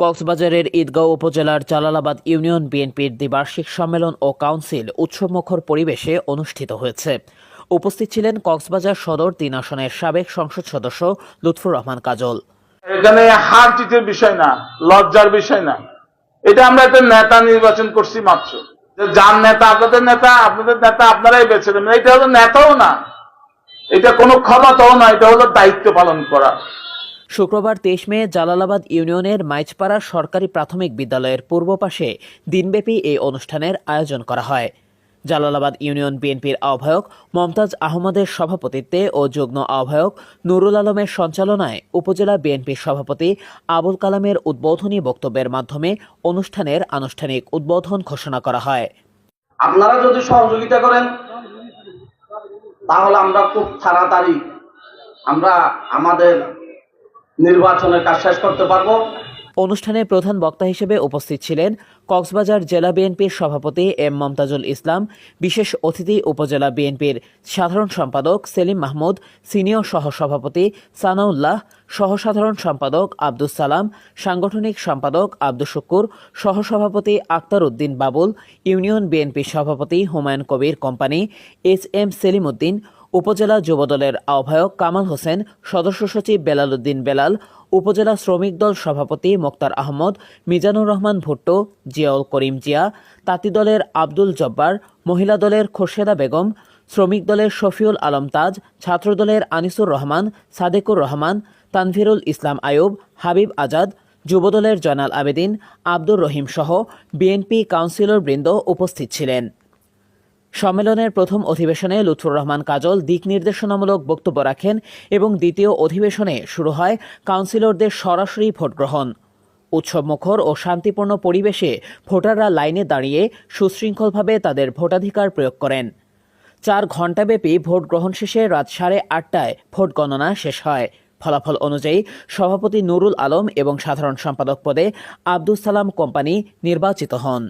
কক্সবাজারের ঈদগাঁও উপজেলার জালালাবাদ ইউনিয়ন বিএনপির দ্বিবার্ষিক সম্মেলন ও কাউন্সিল উৎসবমুখর পরিবেশে অনুষ্ঠিত হয়েছে। উপস্থিত ছিলেন কক্সবাজার সদর ৩ আসনের সাবেক সংসদ সদস্য লুৎফুর রহমান কাজল। এখানে হার জিতের বিষয় না, লজ্জার বিষয় না। এটা আমরা একটা নেতা নির্বাচন করছি মাত্র, যে যার নেতা আপনাদের নেতা আপনারাই বেছে দেবেন। এটা হলো নেতাও না, এটা কোনো ক্ষমতাও না, এটা হলো দায়িত্ব পালন করা। শুক্রবার ২৩ মে জালালাবাদ ইউনিয়নের মাইজপাড়া সরকারি প্রাথমিক বিদ্যালয়ের পূর্ব পাশে দিনব্যাপী এই অনুষ্ঠানের আয়োজন করা হয়। জালালাবাদ ইউনিয়ন বিএনপির আহ্বায়ক মমতাজ আহমদের সভাপতিত্বে ও যুগ্ম আহ্বায়ক নুরুল আলমের সঞ্চালনায় উপজেলা বিএনপির সভাপতি আবুল কালামের উদ্বোধনী বক্তব্যের মাধ্যমে অনুষ্ঠানের আনুষ্ঠানিক উদ্বোধন ঘোষণা করা হয়। আপনারা যদি সহযোগিতা করেন তাহলে আমরা খুব তাড়াতাড়ি আমাদের নির্বাচনের কাজ শেষ করতে পারবো। অনুষ্ঠানে প্রধান বক্তা হিসেবে উপস্থিত ছিলেন কক্সবাজার জেলা বিএনপির সভাপতি এম মমতাজুল ইসলাম, বিশেষ অতিথি উপজেলা বিএনপির সাধারণ সম্পাদক সেলিম মাহমুদ, সিনিয়র সহসভাপতি সানাউল্লাহ, সহসাধারণ সম্পাদক আব্দুস সালাম, সাংগঠনিক সম্পাদক আব্দুস শুকুর, সহসভাপতি আক্তার উদ্দিন বাবুল, ইউনিয়ন বিএনপির সভাপতি হুমায়ুন কবির কোম্পানি, এম সেলিম উদ্দিন, উপজেলা যুবদলের আহ্বায়ক কামাল হোসেন, সদস্য সচিব বেলাল উদ্দিন বেলাল, উপজেলা শ্রমিক দল সভাপতি মোক্তার আহমদ, মিজানুর রহমান ভুট্টো, জিয়াউল করিম জিয়া, তাঁতি দলের আব্দুল জব্বার, মহিলা দলের খোরশেদা বেগম, শ্রমিক দলের শফিউল আলম তাজ, ছাত্র দলের আনিসুর রহমান, সাদেকুর রহমান, তানভীরুল ইসলাম আয়ুব, হাবিব আজাদ, যুবদলের জয়নাল আবেদিন, আব্দুর রহিম সহ বিএনপি কাউন্সিলর বৃন্দ উপস্থিত ছিলেন। সম্মেলনের প্রথম অধিবেশনে লুৎফুর রহমান কাজল দিক নির্দেশনামূলক বক্তব্য রাখেন এবং দ্বিতীয় অধিবেশনে শুরু হয় কাউন্সিলরদের সরাসরি ভোট গ্রহণ। উৎসবমুখর ও শান্তিপূর্ণ পরিবেশে ভোটাররা লাইনে দাঁড়িয়ে সুশৃঙ্খলভাবে তাদের ভোটাধিকার প্রয়োগ করেন। ৪ ঘণ্টাব্যাপী ভোট গ্রহণ শেষে রাত 8:30টায় ভোট গণনা শেষ হয়। ফলাফল অনুযায়ী সভাপতি নুরুল আলম এবং সাধারণ সম্পাদক পদে আব্দুস সালাম কোম্পানি নির্বাচিত হন।